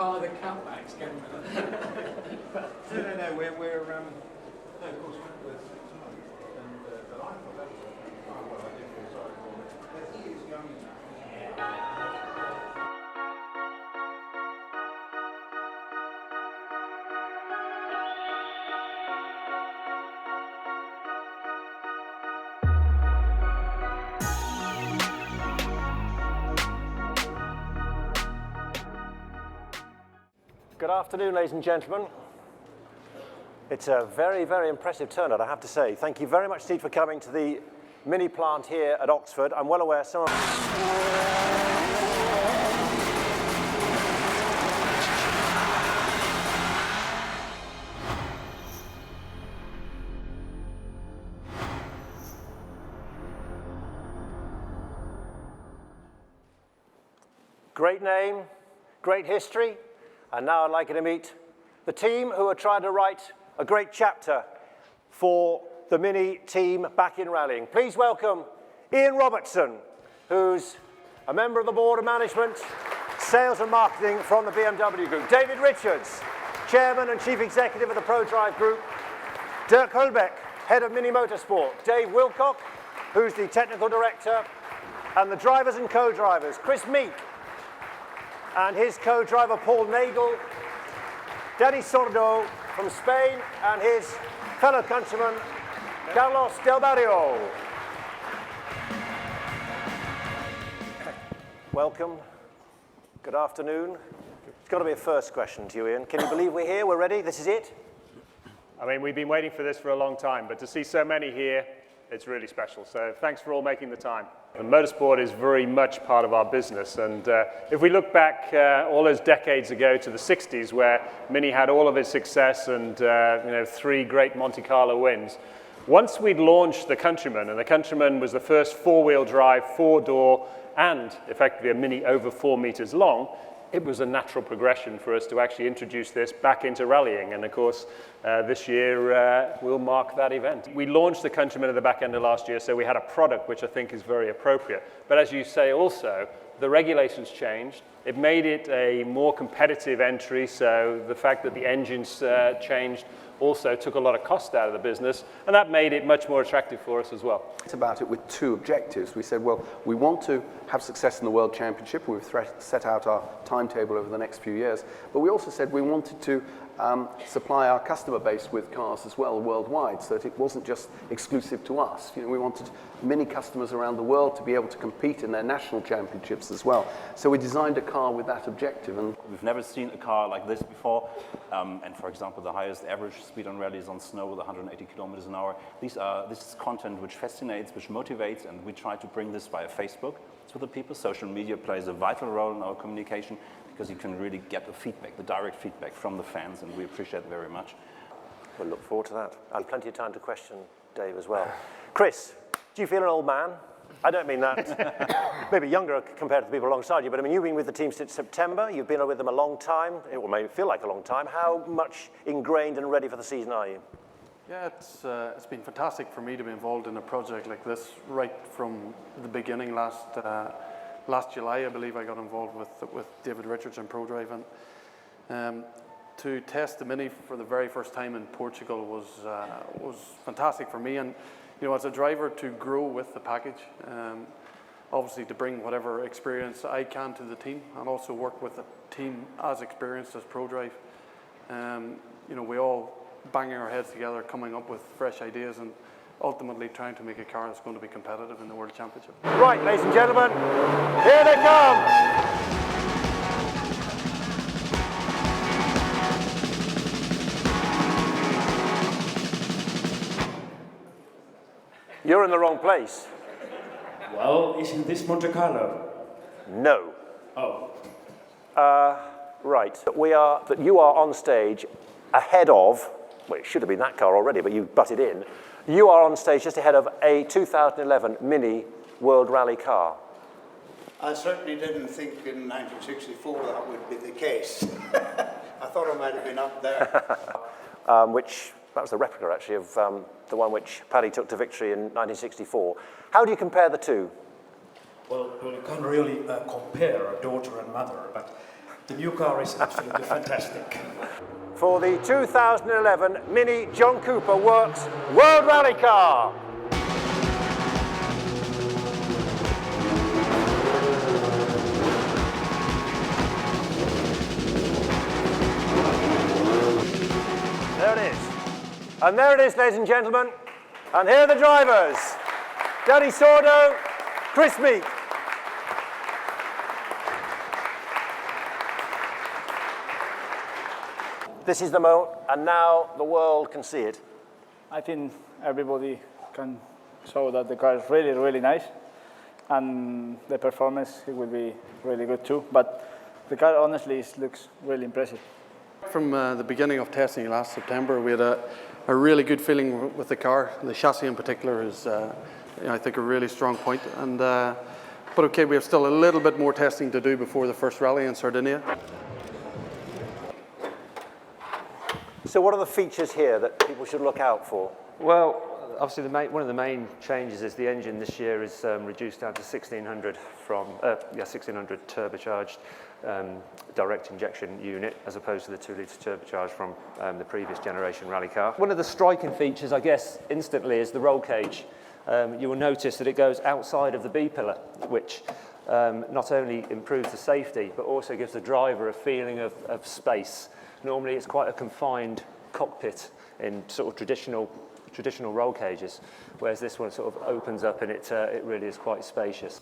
car the cutbacks, can we? No, we're no, of course, we're 6 months, and but I thought that was quite well. I did feel sorry for him. But he is young now. Good afternoon, ladies and gentlemen. It's a very, very impressive turnout, I have to say. Thank you very much indeed for coming to the Mini plant here at Oxford. I'm well aware some of... Great name, great history. And now I'd like you to meet the team who are trying to write a great chapter for the Mini team back in rallying. Please welcome Ian Robertson, who's a member of the board of management, sales and marketing from the BMW Group. David Richards, chairman and chief executive of the ProDrive Group. Dirk Hulbeck, head of Mini Motorsport. Dave Wilcock, who's the technical director. And the drivers and co-drivers, Chris Meek, and his co-driver Paul Nagel, Danny Sordo from Spain, and his fellow countryman Carlos Del Barrio. Welcome. Good afternoon. It's got to be a first question to you, Ian. Can you believe we're here? We're ready? This is it? I mean, we've been waiting for this for a long time, but to see so many here, it's really special. So thanks for all making the time. And motorsport is very much part of our business. And if we look back all those decades ago to the 60s, where Mini had all of its success and 3 great Monte Carlo wins, once we'd launched the Countryman, and the Countryman was the first 4-wheel drive, 4-door, and effectively a Mini over 4 meters long, it was a natural progression for us to actually introduce this back into rallying. And of course, this year will mark that event. We launched the Countryman at the back end of last year, so we had a product which I think is very appropriate. But as you say also, the regulations changed. It made it a more competitive entry, so the fact that the engines changed also took a lot of cost out of the business, and that made it much more attractive for us as well. It's about it with 2 objectives. We said, well, we want to have success in the World Championship. We've set out our timetable over the next few years, but we also said we wanted to supply our customer base with cars as well worldwide, so that it wasn't just exclusive to us. We wanted Mini customers around the world to be able to compete in their national championships as well. So we designed a car with that objective. And we've never seen a car like this before. And for example, the highest average speed on rally is on snow with 180 kilometers an hour. This is content which fascinates, which motivates, and we try to bring this via Facebook to the people. Social media plays a vital role in our communication because you can really get the feedback, the direct feedback from the fans, and we appreciate it very much. We'll look forward to that. And plenty of time to question Dave as well. Chris, do you feel an old man? I don't mean that. Maybe younger compared to the people alongside you, but I mean, you've been with the team since September. You've been with them a long time. It will maybe feel like a long time. How much ingrained and ready for the season are you? Yeah, it's been fantastic for me to be involved in a project like this right from the beginning. Last July, I believe, I got involved with David Richards and ProDrive, and to test the Mini for the very first time in Portugal was fantastic for me. And as a driver, to grow with the package, obviously to bring whatever experience I can to the team, and also work with a team as experienced as ProDrive. We all banging our heads together, coming up with fresh ideas, and ultimately trying to make a car that's going to be competitive in the World Championship. Right, ladies and gentlemen, here they come. You're in the wrong place. Well, isn't this Monte Carlo? No. Oh. Right. You are on stage ahead of, well, it should have been that car already, but you butted in. You are on stage just ahead of a 2011 Mini World Rally car. I certainly didn't think in 1964 that would be the case. I thought I might have been up there. That was the replica, actually, of the one which Paddy took to victory in 1964. How do you compare the two? Well, you can't really compare a daughter and mother, but The new car is absolutely fantastic. For the 2011 Mini John Cooper Works World Rally Car. There it is. And there it is, ladies and gentlemen. And here are the drivers. Danny Sordo, Chris Meek. This is the moment, and now the world can see it. I think everybody can show that the car is really, really nice, and the performance it will be really good too. But the car honestly looks really impressive. From the beginning of testing last September, we had a really good feeling with the car. The chassis in particular is, I think, a really strong point. And, but okay, we have still a little bit more testing to do before the first rally in Sardegna. So what are the features here that people should look out for? Well, obviously one of the main changes is the engine this year is reduced down to 1600 from 1600 turbocharged direct injection unit as opposed to the 2-litre turbocharged from the previous generation rally car. One of the striking features, I guess, instantly is the roll cage. You will notice that it goes outside of the B-pillar, which not only improves the safety but also gives the driver a feeling of space. Normally it's quite a confined cockpit in sort of traditional roll cages, whereas this one sort of opens up and it really is quite spacious.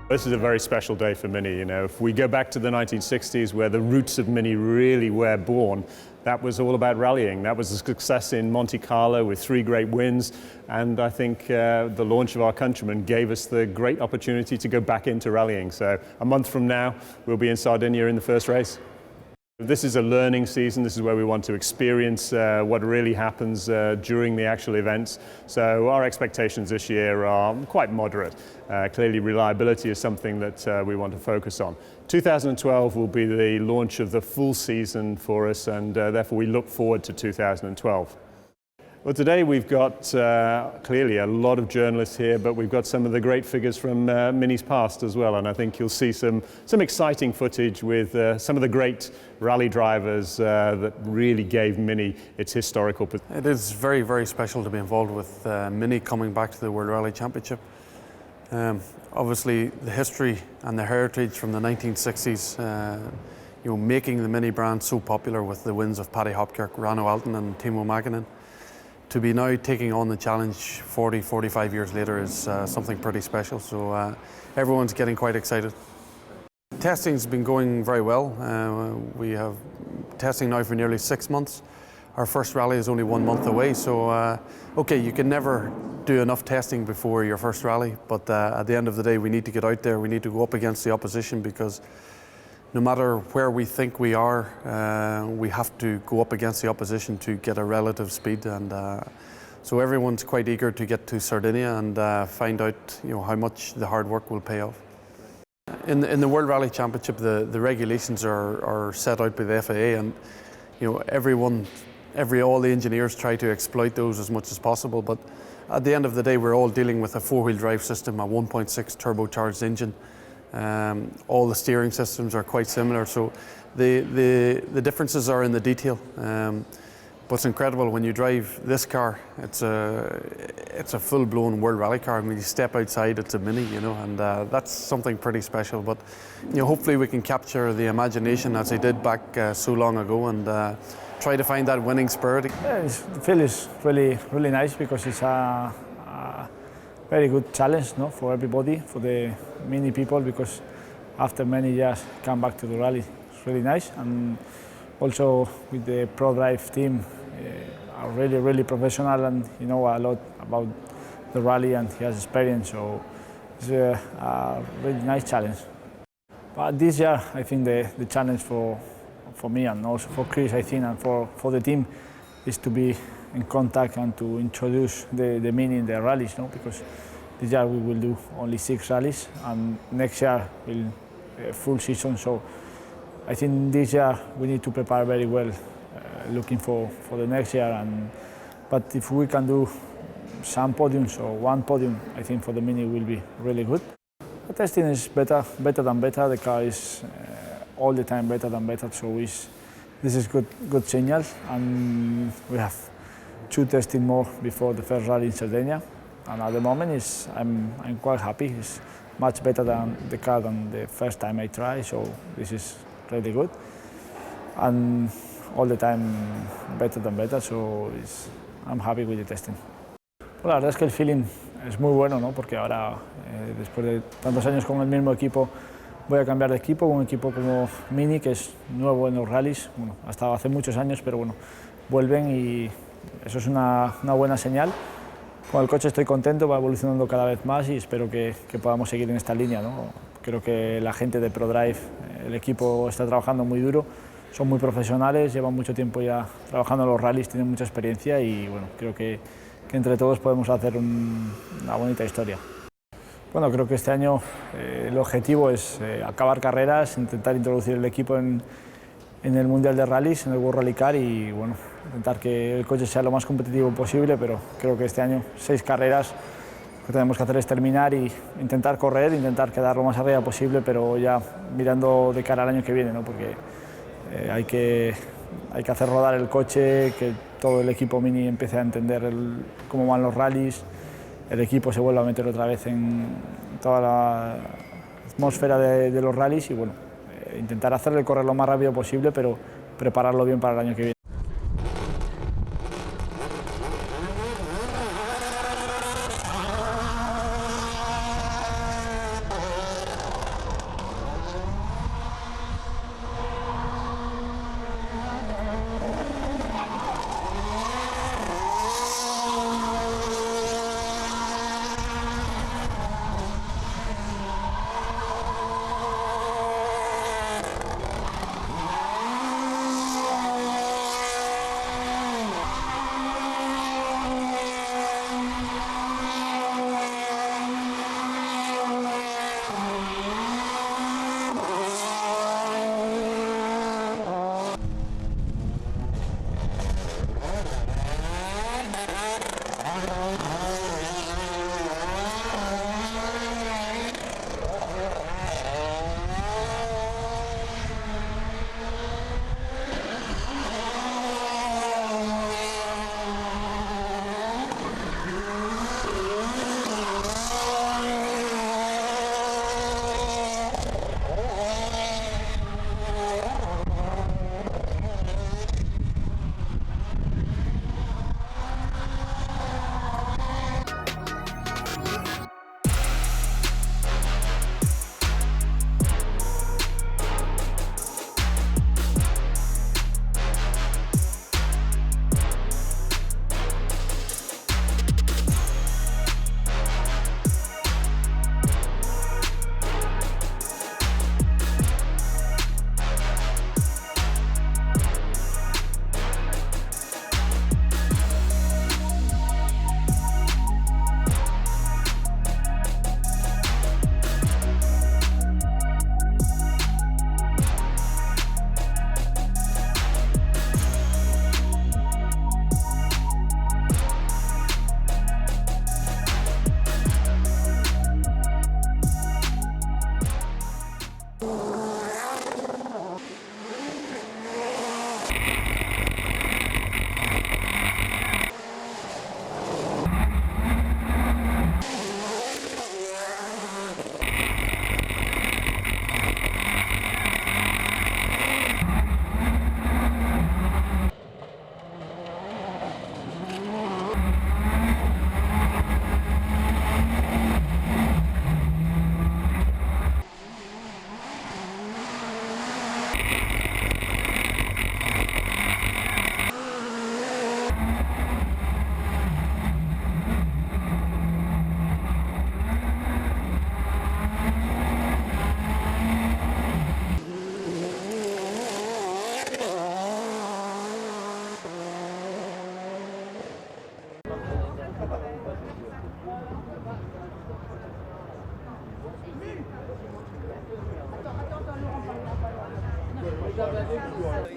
This is a very special day for Mini. You know, if we go back to the 1960s where the roots of Mini really were born, that was all about rallying. That was a success in Monte Carlo with 3 great wins, and I think the launch of our Countryman gave us the great opportunity to go back into rallying. So a month from now, we'll be in Sardinia in the first race. This is a learning season. This is where we want to experience what really happens during the actual events. So our expectations this year are quite moderate. Clearly reliability is something that we want to focus on. 2012 will be the launch of the full season for us, and therefore we look forward to 2012. Well, today we've got clearly a lot of journalists here, but we've got some of the great figures from Mini's past as well, and I think you'll see some exciting footage with some of the great rally drivers that really gave Mini its historical position. It is very, very special to be involved with Mini coming back to the World Rally Championship. Obviously, the history and the heritage from the 1960s, making the Mini brand so popular with the wins of Paddy Hopkirk, Rano Alton and Timo Mäkinen. To be now taking on the challenge 40, 45 years later is something pretty special, so everyone's getting quite excited. Testing's been going very well. We have testing now for nearly 6 months. Our first rally is only 1 month away, so okay, you can never do enough testing before your first rally, but at the end of the day we need to get out there, we need to go up against the opposition, because no matter where we think we are, we have to go up against the opposition to get a relative speed, and so everyone's quite eager to get to Sardegna and find out how much the hard work will pay off. In the World Rally Championship, the regulations are set out by the FIA, and all the engineers try to exploit those as much as possible, but at the end of the day we're all dealing with a four-wheel drive system, a 1.6 turbocharged engine. All the steering systems are quite similar, so the differences are in the detail. But it's incredible when you drive this car. It's a full-blown World Rally car, and when you step outside, it's a Mini, and that's something pretty special. But hopefully we can capture the imagination as I did back so long ago, and try to find that winning spirit. Yeah, the feel is really, really nice, because it's a very good challenge, for everybody, for the Mini people, because after many years come back to the rally. It's really nice, and also with the Pro Drive team are really, really professional, and a lot about the rally, and he has experience, so it's a really nice challenge. But this year I think the challenge for me, and also for Chris, I think, and for the team, is to be in contact and to introduce the Mini in the rallies, because this year we will do only 6 rallies, and next year we'll full season. So I think this year we need to prepare very well, looking for the next year. But if we can do some podiums or 1 podium, I think for the Mini will be really good. The testing is better than better. The car is all the time better than better. So this is good signal, and we have 2 testing more before the first rally in Sardegna, and at the moment I'm quite happy. It's much better than the car than the first time I tried, so this is really good, and all the time better than better, so I'm happy with the testing. Bueno, la verdad es que el feeling es muy bueno, porque ahora después de tantos años con el mismo equipo voy a cambiar de equipo, un equipo como Mini, que es nuevo en los rallies. Bueno, ha estado hace muchos años, pero bueno, vuelven y eso es una buena señal. Con el coche estoy contento, va evolucionando cada vez más y espero que podamos seguir en esta línea, Creo que la gente de ProDrive, el equipo está trabajando muy duro, son muy profesionales, llevan mucho tiempo ya trabajando en los rallies, tienen mucha experiencia y bueno, creo que entre todos podemos hacer una bonita historia. Bueno, creo que este año el objetivo es acabar carreras, intentar introducir el equipo en el Mundial de Rallys, en el World Rally Car, y bueno, intentar que el coche sea lo más competitivo posible, pero creo que este año 6 carreras, lo que tenemos que hacer es terminar y intentar correr, intentar quedar lo más arriba posible, pero ya mirando de cara al año que viene, porque hay que hacer rodar el coche, que todo el equipo Mini empiece a entender cómo van los rallies, el equipo se vuelva a meter otra vez en toda la atmósfera de los rallies y bueno, intentar hacerle correr lo más rápido posible, pero prepararlo bien para el año que viene.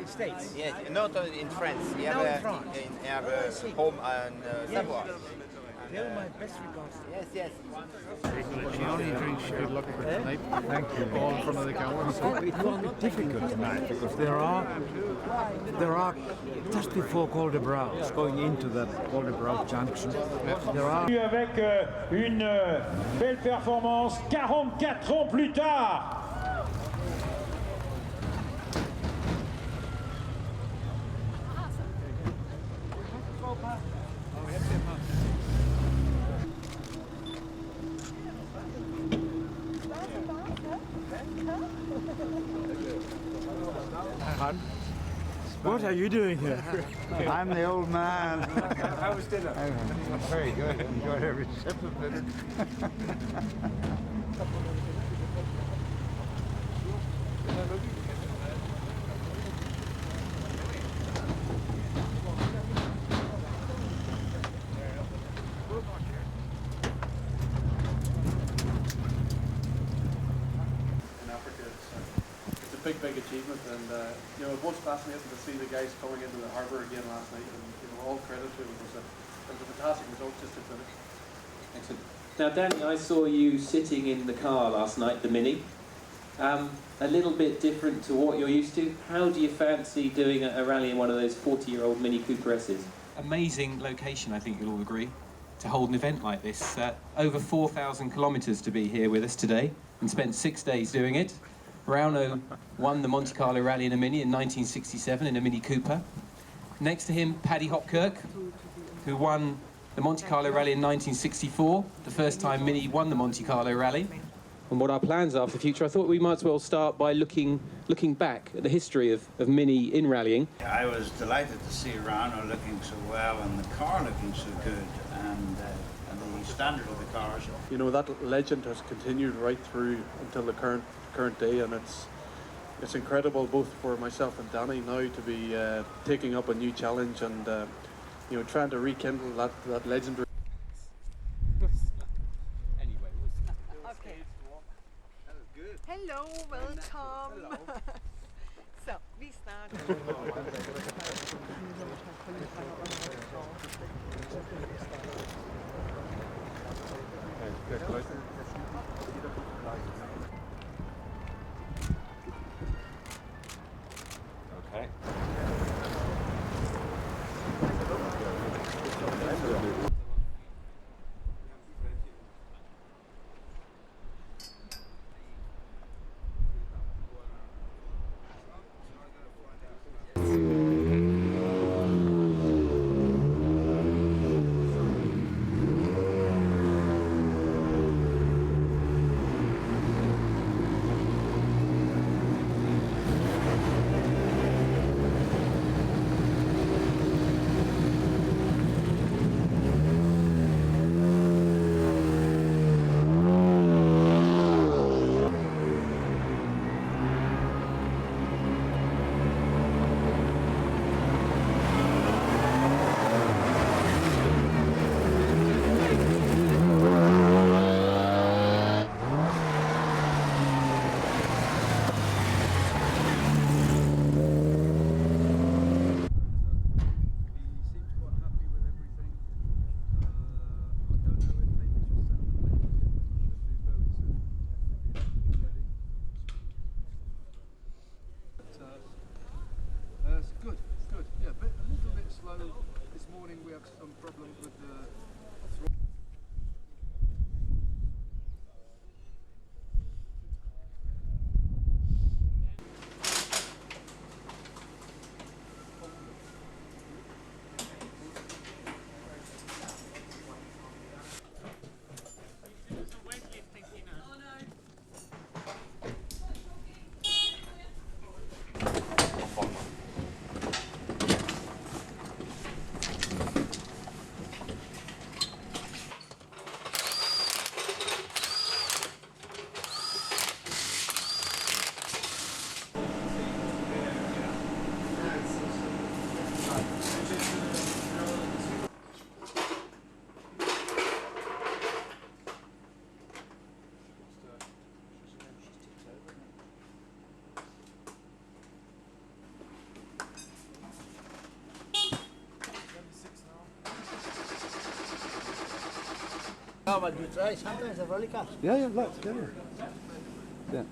States? Yes, not in France. You have a home and Savoie. My best regards. Yes, yes. She only drinks good luck for tonight. Thank you. All in front of the camera. It will be difficult tonight because there are just before Col de Braus, going into that Col de Braus junction, there are. Avec une belle performance 44 ans plus tard. What are you doing here? I'm the old man. How was dinner? Very good. Enjoyed every sip of it. In Africa, it's a big achievement, and you know, it was fascinating to see the guys coming into the harbour again last night, and you know, all credit to them. It was a fantastic result just to finish. Excellent. Now, Danny, I saw you sitting in the car last night, the Mini. A little bit different to what you're used to. How do you fancy doing a rally in one of those 40-year-old Mini Cooper S's? Amazing location, I think you'll all agree, to hold an event like this. Over 4,000 kilometres to be here with us today, and spent 6 days doing it. Rauno won the Monte Carlo Rally in a Mini in 1967 in a Mini Cooper. Next to him, Paddy Hopkirk, who won the Monte Carlo Rally in 1964, the first time Mini won the Monte Carlo Rally. And what our plans are for the future, I thought we might as well start by looking back at the history of Mini in rallying. I was delighted to see Rauno looking so well and the car looking so good, and the standard of the cars. You know, that legend has continued right through until the current day, and it's incredible both for myself and Danny now to be taking up a new challenge and you know, trying to rekindle that legendary. Hello, welcome. So, we start. Okay. No, but you try sometimes the rally cars. Yeah, yeah, look, yeah. Yeah.